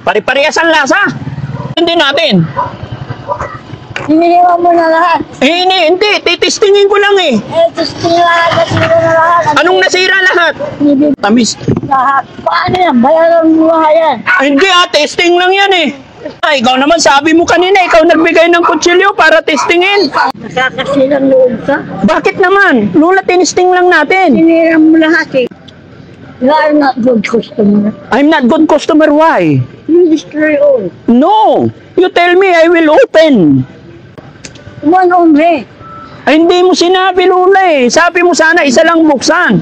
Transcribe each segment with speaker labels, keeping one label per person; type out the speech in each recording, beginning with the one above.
Speaker 1: Pare-parehas ang lasa. Hindi natin.
Speaker 2: Hiniliwan mo na lahat.
Speaker 1: Eh, hindi. Titistingin ko lang eh.
Speaker 2: Testing lahat, nasira na lahat.
Speaker 1: Anong nasira lahat?
Speaker 2: Hindi
Speaker 1: Tamis.
Speaker 2: lahat. Paano yan? Bayaran mo yan.
Speaker 1: Hindi testing lang yan eh. Ay, ikaw naman sabi mo kanina, ikaw nagbigay ng kutsilyo para testingin.
Speaker 2: Nakakasilang loob ka.
Speaker 1: Bakit naman? Lula, tinisting lang natin.
Speaker 2: Hinira mo lahat eh. You are not good customer.
Speaker 1: I'm not good customer, why?
Speaker 2: You destroy all.
Speaker 1: No! You tell me, I will open.
Speaker 2: One only.
Speaker 1: Ay, hindi mo sinabi, Lula eh. Sabi mo sana, isa lang buksan.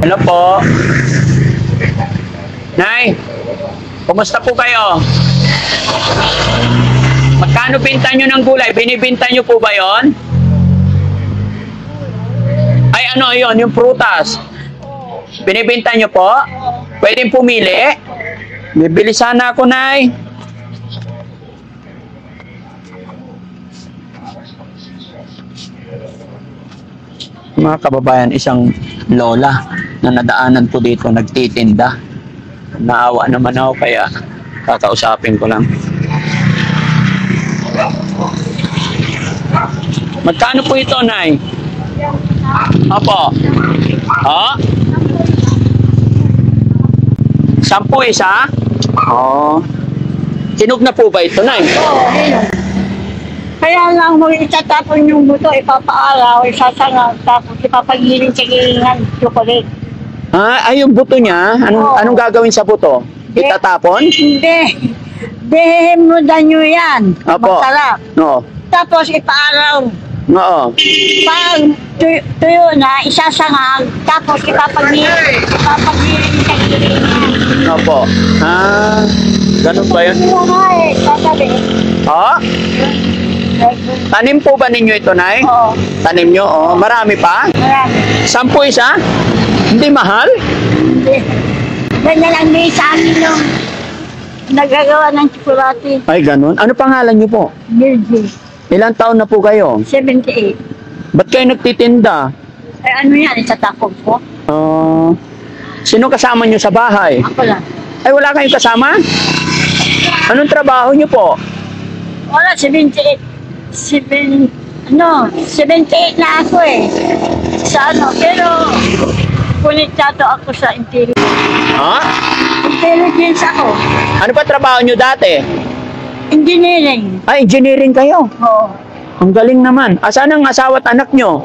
Speaker 1: Hello po. Nay, kumusta po kayo? Magkano binta nyo ng gulay? Binibinta nyo po ba yon? Ay, ano yon? Yung prutas. Binibinta nyo po? Pwedeng pumili? Bibili sana ako, Nay. Mga kababayan, isang lola na nadaanan ko dito, nagtitinda. Naawa naman ako, kaya kakausapin ko lang. Magkano po ito, Nay? Opo. Oh? 10 isa? Oh. Hinog na po ba ito, Nay?
Speaker 2: Oo, kaya lang mo itatapon yung buto, ipapaaraw, isasangaw, tapos ipapagiling sa gilingan, chocolate.
Speaker 1: Ay, yung buto niya, anong gagawin sa buto? Itatapon?
Speaker 2: Hindi. Dehemudan nyo yan.
Speaker 1: Opo.
Speaker 2: Masarap.
Speaker 1: Oo.
Speaker 2: Tapos ipaaraw.
Speaker 1: Oo.
Speaker 2: Pag tuyo na, isasangag, tapos ipapagiling sa gilingan.
Speaker 1: Opo. Ganun ba yun?
Speaker 2: Hindi nga eh, sasabi.
Speaker 1: Oh? Tanim po ba ninyo ito, Nay?
Speaker 2: Oo.
Speaker 1: Tanim nyo? Oh. Marami pa?
Speaker 2: Marami.
Speaker 1: 10 isa? Hindi mahal?
Speaker 2: Hindi. Ganyan lang din sa amin nung nagagawa ng tsokolate.
Speaker 1: Ay, ganun. Ano pangalan nyo po?
Speaker 2: Virgin.
Speaker 1: Ilang taon na po kayo?
Speaker 2: 78.
Speaker 1: Ba't kayo nagtitinda?
Speaker 2: Ay, ano yan? Itatakog ko?
Speaker 1: Sino kasama nyo sa bahay?
Speaker 2: Ako lang.
Speaker 1: Ay, wala kayong kasama? Anong trabaho nyo po?
Speaker 2: Wala, 78 na ako eh. Sa ano, pero konektado ako sa intelligence.
Speaker 1: Ha?
Speaker 2: Intelligence ako.
Speaker 1: Ano pa trabaho nyo dati?
Speaker 2: Engineering.
Speaker 1: Ay, engineering kayo.
Speaker 2: Oo.
Speaker 1: Ang galing naman. Asan ang asawa at anak nyo?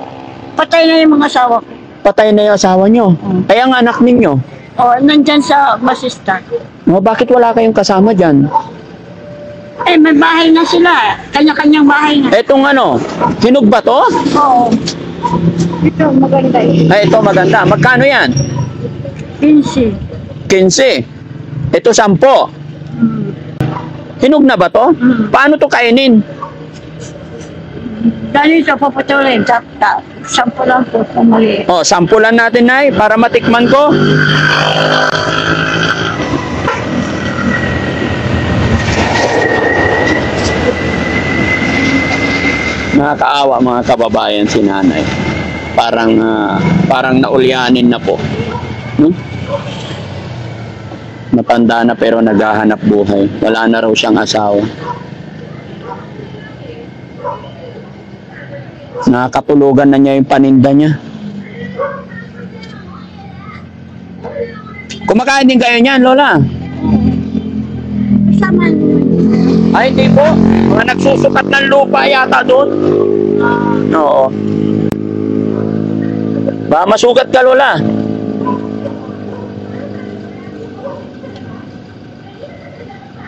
Speaker 2: Patay na yung mga asawa ko.
Speaker 1: Patay na yung asawa nyo. Ay, ang anak ninyo?
Speaker 2: Oo, nandyan sa Basista.
Speaker 1: Bakit wala kayong kasama dyan?
Speaker 2: Eh, may bahay na sila. Kanya-kanyang bahay na.
Speaker 1: Etong ano, hinog ba to?
Speaker 2: Oo. Ito, maganda eh.
Speaker 1: Ay, ito maganda. Magkano yan?
Speaker 2: 15.
Speaker 1: 15. Ito 10.
Speaker 2: Mm.
Speaker 1: Hinog na ba to?
Speaker 2: Mm.
Speaker 1: Paano to kainin?
Speaker 2: Dali sa papatuloy. Sampo lang po kung mali.
Speaker 1: O, sampulan natin, Nay, para matikman ko. Nakakaawa mga kababayan si Nanay. Parang naulyanin na po. Matanda na pero naghahanap buhay. Wala na raw siyang asawa. Nakakatulugan na niya yung paninda niya. Kumakain din kayo niyan, Lola?
Speaker 2: Kasama
Speaker 1: Ay, hindi po. Mga nagsusukat ng lupa yata doon. Oo. Ba, masugat ka, Lola.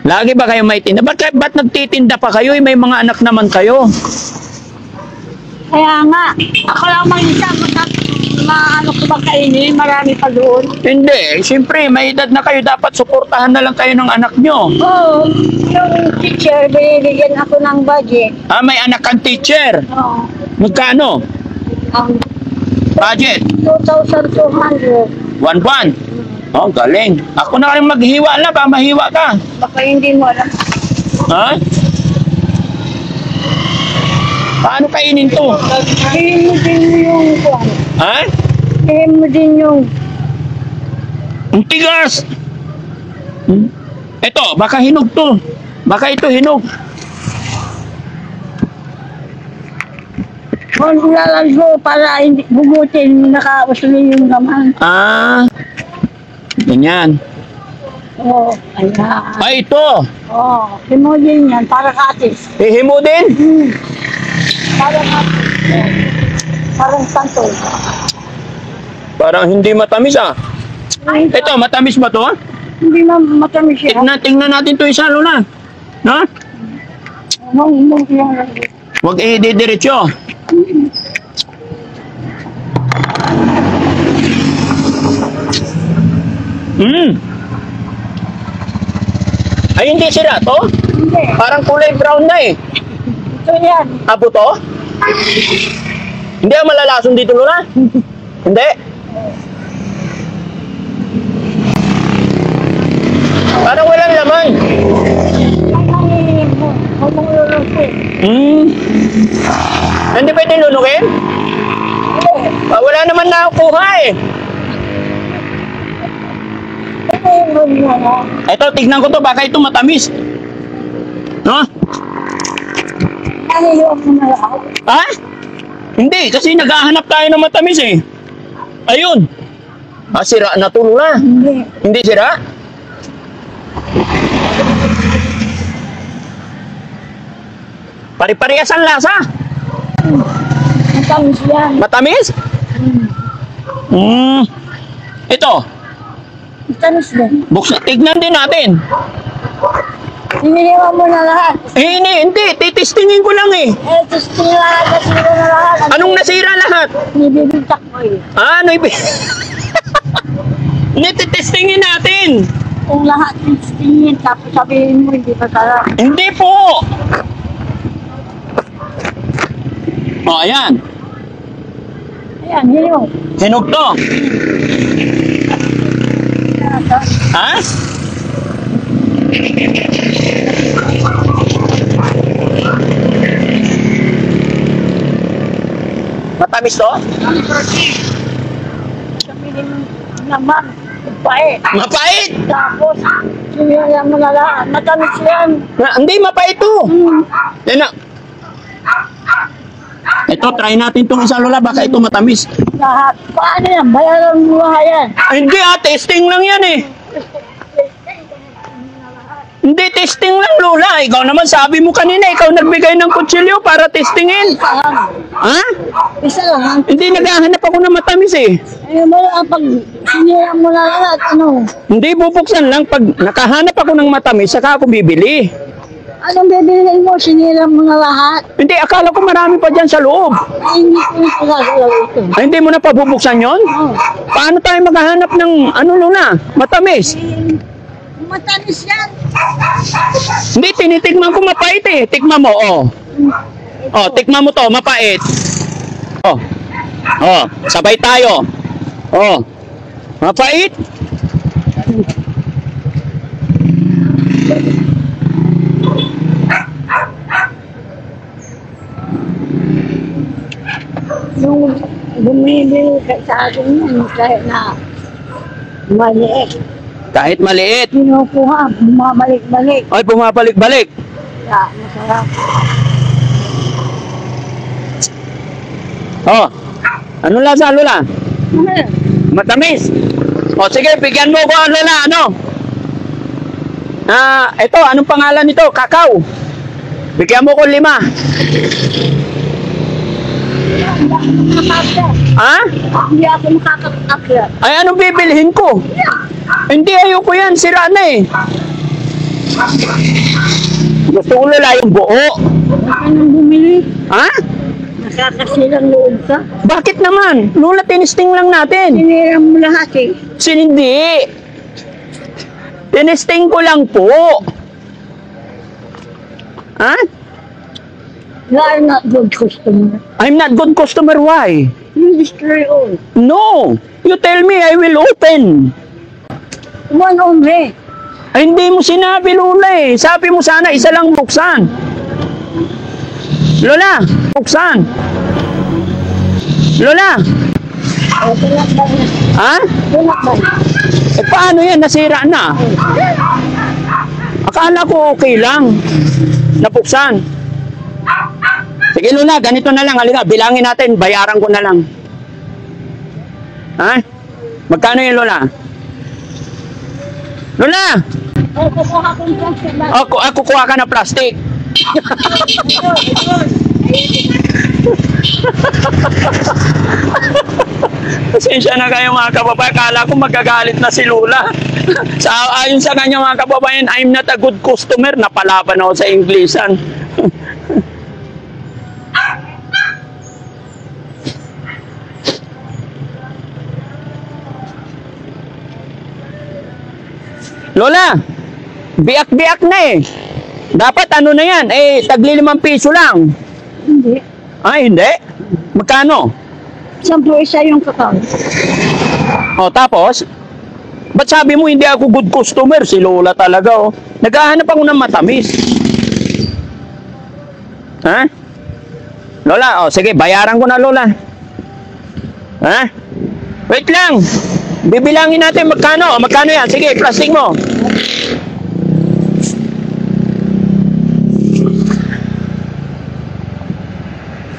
Speaker 1: Lagi ba kayo may tinda? Ba't nagtitinda pa kayo? May mga anak naman kayo.
Speaker 2: Kaya nga, ako lang mag-isa, maano ko ba kainin, marami pa doon.
Speaker 1: Hindi, siyempre, may edad na kayo, dapat suportahan na lang kayo ng anak nyo.
Speaker 2: Oo, yung teacher, binibigyan ako ng budget.
Speaker 1: May anak kang teacher.
Speaker 2: Oo.
Speaker 1: Magkano?
Speaker 2: Ang
Speaker 1: Budget?
Speaker 2: 2,200.
Speaker 1: 1 buwan. Oh, galing. Ako na rin maghiwa na, ba mahiwa ka?
Speaker 2: Baka hindi mo alam.
Speaker 1: Ha? Paano kainin to?
Speaker 2: Hihin mo din yung kuwan.
Speaker 1: Ha?
Speaker 2: Hihin mo din yung
Speaker 1: Ang tigas! Ito, baka hinog to. Baka ito hinog.
Speaker 2: Kung ilalagyo para hindi bumutin, nakausulo yung laman.
Speaker 1: Ah, ganyan.
Speaker 2: Oo, ayan.
Speaker 1: Ay, ito.
Speaker 2: Oo, himulin yan, para katis.
Speaker 1: Hihimo din.
Speaker 2: Para katis. Parang santol.
Speaker 1: Parang hindi matamis ah.
Speaker 2: Ay,
Speaker 1: Ito, matamis ba to?
Speaker 2: hindi matamis siya.
Speaker 1: Tingnan natin to isa, Lola. No?
Speaker 2: Mong yung
Speaker 1: Huwag i-diretso. Ay, hindi sira to?
Speaker 2: hindi.
Speaker 1: Parang kulay brown na eh.
Speaker 2: Ito yan.
Speaker 1: Abo to? Hindi ang malalason dito, Lola? Hindi? Parang walang laman.
Speaker 2: Mong lulusin.
Speaker 1: Hindi pwede lunukin? Wala naman nakukuha eh. Ito, tignan ko to. Baka ito matamis. No? Ha? Hindi, kasi naghahanap tayo ng matamis eh. Ayun. Sira na to, Lola. Hindi sira? Pari-parehas ang lasa.
Speaker 2: Matamis yan.
Speaker 1: Matamis? Ito,
Speaker 2: Matamis din.
Speaker 1: tignan din natin.
Speaker 2: Siniliwan mo na lahat.
Speaker 1: Hindi, titistingin ko lang eh.
Speaker 2: Testing lahat, nasira na lahat.
Speaker 1: Anong nasira lahat?
Speaker 2: Nibibigtak mo eh.
Speaker 1: Ano Nititestingin natin.
Speaker 2: Kung lahat testingin, tapos sabihin mo, hindi pa sarap.
Speaker 1: Hindi po. Ayan.
Speaker 2: Ayan, yun.
Speaker 1: Hinog to. Ha? Matamis to?
Speaker 2: Sabihin naman, pait.
Speaker 1: Mapait.
Speaker 2: Tapos, siniliwan mo na lahat. Matamis yan.
Speaker 1: Hindi, mapait to. Yan na. Ito, try natin itong isa, Lola. Baka ito matamis.
Speaker 2: Lahat. Paano yan? Bayaran mo nga yan.
Speaker 1: Hindi testing lang yan eh. Hindi, testing lang, Lola. Ikaw naman sabi mo kanina, ikaw nagbigay ng kutsilyo para testingin. Ha?
Speaker 2: Isa lang.
Speaker 1: Hindi, naghahanap ako ng matamis eh.
Speaker 2: Ayun mo lang, pag siniliwan mo na lahat, ano?
Speaker 1: Hindi, bubuksan lang. Pag nakahanap ako ng matamis, saka ako bibili.
Speaker 2: Anong bibilihin mo? Siniliwan mo na lahat.
Speaker 1: Hindi, akala ko marami pa dyan sa loob.
Speaker 2: Ay, hindi ko na pagagalaw ito.
Speaker 1: Ay, hindi mo na pabubuksan yon?
Speaker 2: Oh.
Speaker 1: Paano tayo maghahanap ng ano, Lola? Matamis?
Speaker 2: Matamis yan.
Speaker 1: Hindi, tinitigman ko mapait eh. Tikman mo, oh. Oh, tikman mo to, mapait. Oh. Oh, sabay tayo. Oh. Mapait.
Speaker 2: Yung bumibili sa akin yan, kahit na maliit.
Speaker 1: Kahit maliit.
Speaker 2: Kinukuha, bumabalik-balik.
Speaker 1: Ay, pumapalik-balik.
Speaker 2: Kaya masarap.
Speaker 1: Oh. Ano lasa, Lola? Matamis. O sige, bigyan mo ko, Lola, ano? Ito, anong pangalan nito? Kakao. Bigyan mo ko 5. Ha?
Speaker 2: Hindi ako makakakakya.
Speaker 1: Ay, anong bibilhin ko? Hindi, ayoko yan. Sira na eh. Gusto ko, Lola, yung buo.
Speaker 2: Huwag ka nang bumili.
Speaker 1: Ha?
Speaker 2: Nakakasilang loob ka.
Speaker 1: Bakit naman? Lola, tinisting lang natin.
Speaker 2: Sinira mo lahat eh.
Speaker 1: Hindi. Tinisting ko lang po. Ha?
Speaker 2: You are not good customer.
Speaker 1: I'm not good customer. Why?
Speaker 2: You destroy all.
Speaker 1: No. You tell me, I will open.
Speaker 2: One only.
Speaker 1: Ay, hindi mo sinabi, Lola eh. Sabi mo sana, isa lang buksan. Lola, buksan. Lola.
Speaker 2: Tulak ba yan?
Speaker 1: Ha?
Speaker 2: Tulak ba yan?
Speaker 1: Eh, paano yan? Nasira na. Akala ko okay lang. Napuksan. Sige Lola, ganito na lang. Halika, bilangin natin. Bayaran ko na lang. Ha? Magkano yun Lola? Lola!
Speaker 2: Kukuha ko ng plastic lang.
Speaker 1: Kukuha ka ng plastic. Pasensya na kayo mga kababayan. Kala ko magagalit na si Lola. Ayon sa kanya mga kababayan, I'm not a good customer. Napalaban ako sa Inglesan. Lola, biak-biak na eh. Dapat ano na yan, tagli 5 piso lang.
Speaker 2: Hindi.
Speaker 1: Ay, hindi? Magkano?
Speaker 2: 10 isa yung kakao.
Speaker 1: O, tapos? Ba't sabi mo hindi ako good customer? Si Lola talaga, oh. Naghahanap ako ng matamis. Ha? Lola, sige, bayaran ko na, Lola. Ha? Wait lang. Bibilangin natin magkano. Magkano yan? Sige, plastic mo.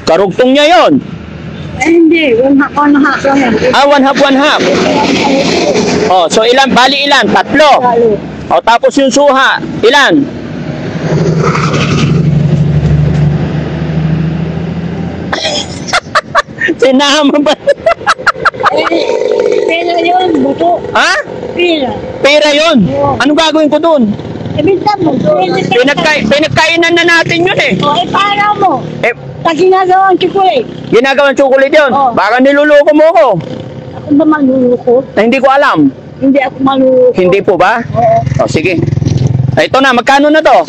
Speaker 1: Karugtong niya yon.
Speaker 2: Hindi, one half lang yan.
Speaker 1: One half. So ilan? Bali ilan? 3. Tapos yung suha. Ilan? Sinama ba?
Speaker 2: Pera yun, buto.
Speaker 1: Ha?
Speaker 2: Pera.
Speaker 1: Pera yun. Ano gagawin ko dun?
Speaker 2: Ibinta mo.
Speaker 1: Pinagkainan na natin yun eh.
Speaker 2: Para mo. Sa ginagawang chocolate.
Speaker 1: Ginagawang chocolate yun?
Speaker 2: Oo.
Speaker 1: Baka niluloko mo ko.
Speaker 2: Ako ba maluluko?
Speaker 1: Hindi ko alam.
Speaker 2: Hindi ako maluluko.
Speaker 1: Hindi po ba?
Speaker 2: Oo.
Speaker 1: Sige. Ito na, magkano na to?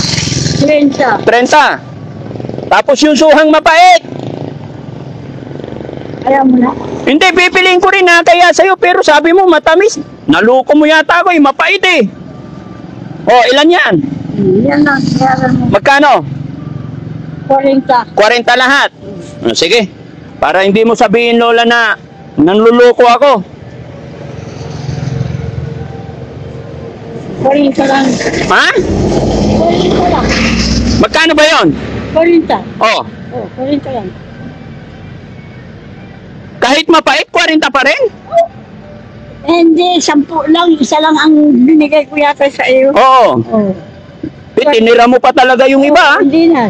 Speaker 2: 30.
Speaker 1: 30. Tapos yung suhang mapait.
Speaker 2: Ayaw mo na.
Speaker 1: Hindi, pipiliin ko rin na kaya sa'yo. Pero sabi mo matamis. Naluko mo yata ako mapait eh. Ilan yan?
Speaker 2: Yan lang. Yaran mo.
Speaker 1: Magkano?
Speaker 2: 40.
Speaker 1: 40 lahat. Sige. Para hindi mo sabihin Lola na nanluloko ako.
Speaker 2: 40 lang.
Speaker 1: Ha?
Speaker 2: 40 lang.
Speaker 1: Magkano ba yon?
Speaker 2: 40. 40 lang.
Speaker 1: Kahit mapait, 40 pa rin?
Speaker 2: Hindi, 10 lang. Isa lang ang binigay ko yata sa iyo.
Speaker 1: Oo. Tinira mo pa talaga yung iba.
Speaker 2: Hindi na.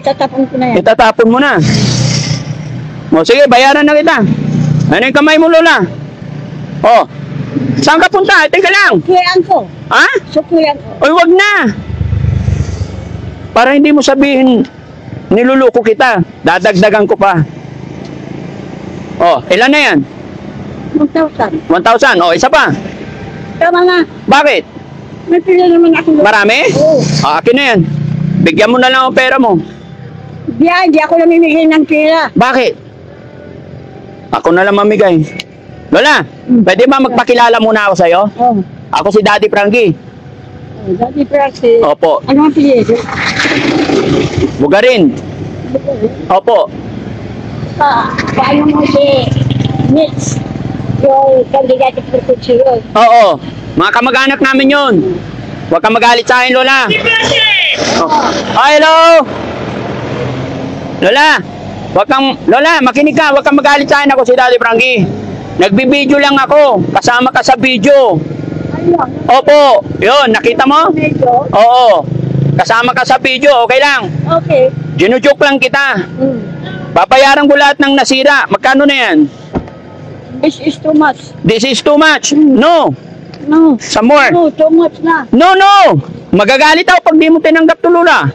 Speaker 2: Tatapon ko na yan.
Speaker 1: Itatapon mo na. Sige, bayaran na kita. Ano yung kamay mo, Lola? Saan ka punta? Teka lang.
Speaker 2: Sukuyan ko.
Speaker 1: Ha?
Speaker 2: Sukuyan ko.
Speaker 1: Wag na. Para hindi mo sabihin, niluluko kita. Dadagdagan ko pa. Ilan na yan?
Speaker 2: 1,000.
Speaker 1: 1,000. Isa pa.
Speaker 2: Tama na.
Speaker 1: Bakit?
Speaker 2: May pila naman ako.
Speaker 1: Marami?
Speaker 2: Oo.
Speaker 1: Akin na yan. Bigyan mo na lang ang pera mo.
Speaker 2: Di ako namimigay ng pila.
Speaker 1: Bakit? Ako na lang mamigay. Lola, pwede ba magpakilala muna ako sa'yo? Ako si Daddy Frankie.
Speaker 2: Daddy Frankie.
Speaker 1: Opo.
Speaker 2: Ano ang pilido?
Speaker 1: Bugarin. Opo.
Speaker 2: Paano mo si Mitch? Yung kandidato for Kutsiro.
Speaker 1: Oo. Mga kamag-anak namin yun. Huwag kang magalit sa akin, Lola. Hello! Lola, makinig ka. Huwag kang magalit sa akin. Ako si Daddy Frankie. Nagbibideo lang ako. Kasama ka sa video.
Speaker 2: Ayun.
Speaker 1: Opo. Yun, nakita mo?
Speaker 2: Medyo.
Speaker 1: Oo. Kasama ka sa video. Okay lang.
Speaker 2: Okay.
Speaker 1: Ginujoke lang kita. Babayaran ko lahat ng nasira. Magkano na yan?
Speaker 2: This is too much.
Speaker 1: This is too much. No.
Speaker 2: No.
Speaker 1: Some more.
Speaker 2: No, too much na.
Speaker 1: No. Magagalit ako pag di mo tinanggap to, Lola.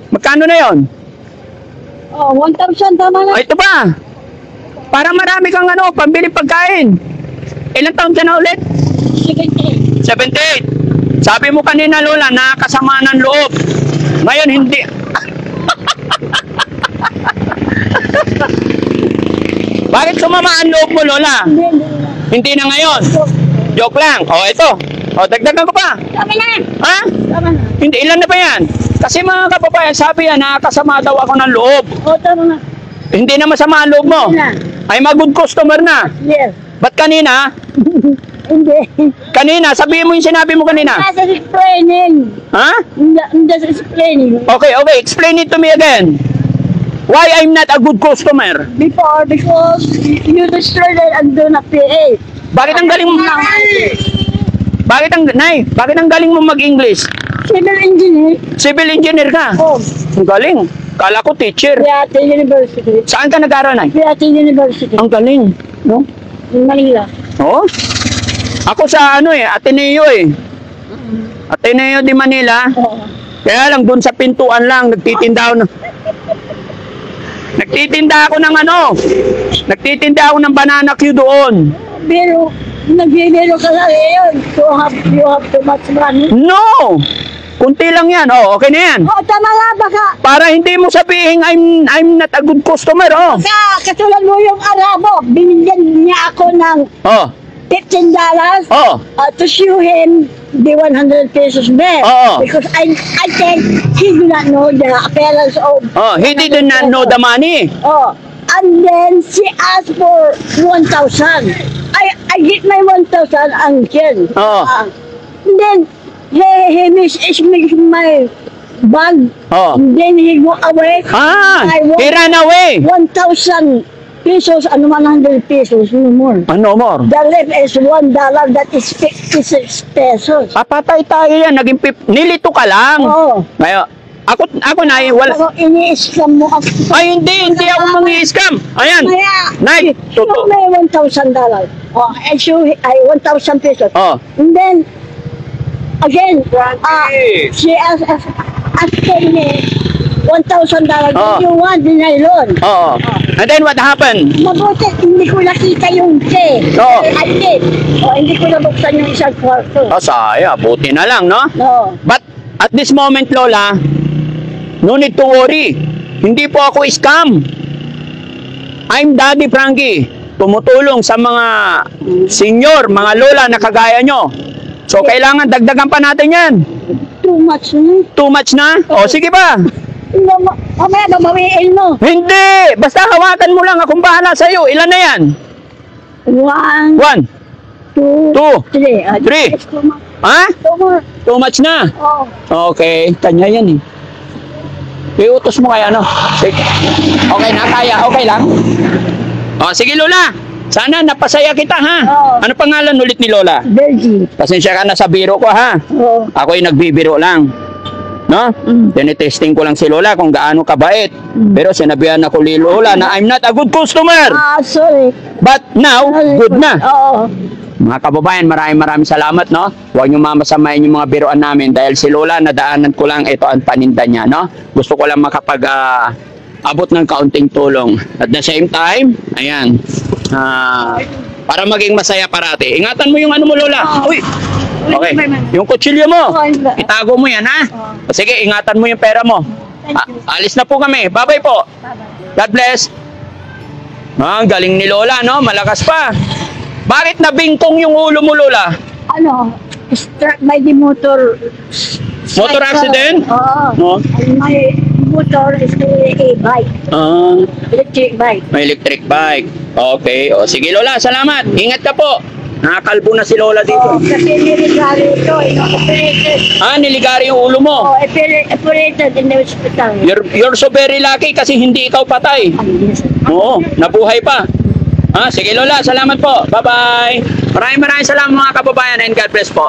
Speaker 1: Magkano na yon?
Speaker 2: 1,000 tama na.
Speaker 1: Ito ba? Para marami kang pambili pagkain. Ilang taon ka na ulit?
Speaker 2: 78.
Speaker 1: 78. Sabi mo kanina, Lola, nakakasama ng loob. Ngayon, hindi. Bakit sumama ang loob mo, Lola? Hindi na ngayon. Joke lang. Ito. Dagdagan ko pa.
Speaker 2: Tama na.
Speaker 1: Ha?
Speaker 2: Tama na.
Speaker 1: Hindi, ilan na ba yan? Kasi mga kababayan, sabi yan, nakakasama daw ako ng loob.
Speaker 2: Tama na.
Speaker 1: Hindi na masama ang loob mo.
Speaker 2: Hindi na.
Speaker 1: Ay, mag-good customer na.
Speaker 2: Yes.
Speaker 1: Ba't kanina?
Speaker 2: Hindi.
Speaker 1: Kanina, sabihin mo yung sinabi mo kanina.
Speaker 2: Nasa explaining.
Speaker 1: Ha?
Speaker 2: Nasa explaining.
Speaker 1: Okay, explain it to me again. Why I'm not a good customer?
Speaker 2: Before, because you destroyed it and do not pay it.
Speaker 1: Bakit ang galing mo? Bakit ang galing mo mag-English?
Speaker 2: Civil engineer.
Speaker 1: Civil engineer ka.
Speaker 2: Oh,
Speaker 1: Ang galing. Kala ko teacher.
Speaker 2: Piate University.
Speaker 1: Saan ka nag-aral, Nay?
Speaker 2: Piate University.
Speaker 1: Ang galing. No?
Speaker 2: In Manila.
Speaker 1: Oo. Ako sa Ateneo Ateneo de Manila.
Speaker 2: Oo.
Speaker 1: Kaya lang doon sa pintuan lang nagtitinda ako Nagtitinda ako ng banana Q doon.
Speaker 2: Pero, nagbibiro ka lang yun. You have too much money.
Speaker 1: No! Kunti lang yan. Okay na yan.
Speaker 2: Oh, tama nga baka.
Speaker 1: Para hindi mo sabihin I'm not a good customer.
Speaker 2: Katulad mo yung Arabo, binigyan niya ako ng $15 to show him the 100 pesos bill. Because I think he do not know the appearance of.
Speaker 1: He did not know the money.
Speaker 2: And then she asked for 1,000. I get my 1,000 uncle. And then he makes my bag. And then he go away.
Speaker 1: He ran away.
Speaker 2: 1,000 pesos and 100 pesos, no more.
Speaker 1: No more.
Speaker 2: The left is $1, that is 56 pesos.
Speaker 1: Patay tayo yan. Nilito ka lang. Ngayon, ako na wala.
Speaker 2: Ako ini-scam mo ako.
Speaker 1: Ay, hindi ako mangi-scam. Ayan. Nay,
Speaker 2: totoo. May $1,000. I show, 1,000 pesos. And then, again, she asked me $1,000. You want the nylon?
Speaker 1: And then what happened?
Speaker 2: Mabuti, hindi ko nakita yung K. I did. Hindi ko nabuksan yung isang kwarto.
Speaker 1: Saya, buti na lang, no? But at this moment, Lola, no need to worry. Hindi po ako scam. I'm Daddy Frankie. Tumutulong sa mga senior, mga lola na kagaya nyo. So, kailangan dagdagan pa natin yan.
Speaker 2: Too much na.
Speaker 1: Too much na? Sige ba?
Speaker 2: Mamaya, babawiin mo.
Speaker 1: Hindi! Basta hawakan mo lang. Akong bahala sa'yo. Ilan na yan?
Speaker 2: 1, 2, 3.
Speaker 1: 3. Ha? Too much na? Okay. Kanya yan iutos mo kaya Sige. Okay na, kaya. Okay lang? Sige Lola. Sana napasaya kita ha. Ano pangalan ulit ni Lola?
Speaker 2: Virgie.
Speaker 1: Pasensya ka na sa biro ko ha. Ako'y nagbibiro lang. No? Tinitesting ko lang si Lola kung gaano kabait. Pero sinabihan ako ni Lola na I'm not a good customer.
Speaker 2: Sorry.
Speaker 1: But now, good na.
Speaker 2: Oo.
Speaker 1: Mga kababayan, maraming salamat, no? Huwag niyo mamasamayin yung mga biroan namin dahil si Lola, nadaanan ko lang ito ang paninda niya, no? Gusto ko lang abot ng kaunting tulong. At the same time, ayan, para maging masaya parati. Ingatan mo yung ano mo, Lola. Uy! Okay, yung kutsilyo mo, itago mo yan, ha? Sige, ingatan mo yung pera mo. Alis na po kami. Bye-bye po. God bless. Ang galing ni Lola, no? Malakas pa. Bakit nabingkong yung ulo mo, Lola?
Speaker 2: Struck by the motor.
Speaker 1: Motor accident?
Speaker 2: No? My motor is a bike. Electric bike.
Speaker 1: May electric bike. Okay. Sige, Lola. Salamat. Ingat ka po. Nakakalbo na si Lola dito.
Speaker 2: Kasi niligari ito. Operated.
Speaker 1: Niligari yung ulo mo.
Speaker 2: Operated in the hospital.
Speaker 1: You're so very lucky kasi hindi ikaw patay. Oo. Nabuhay pa. Sige Lola, salamat po. Bye-bye. Maraming salamat mga kababayan and God bless po.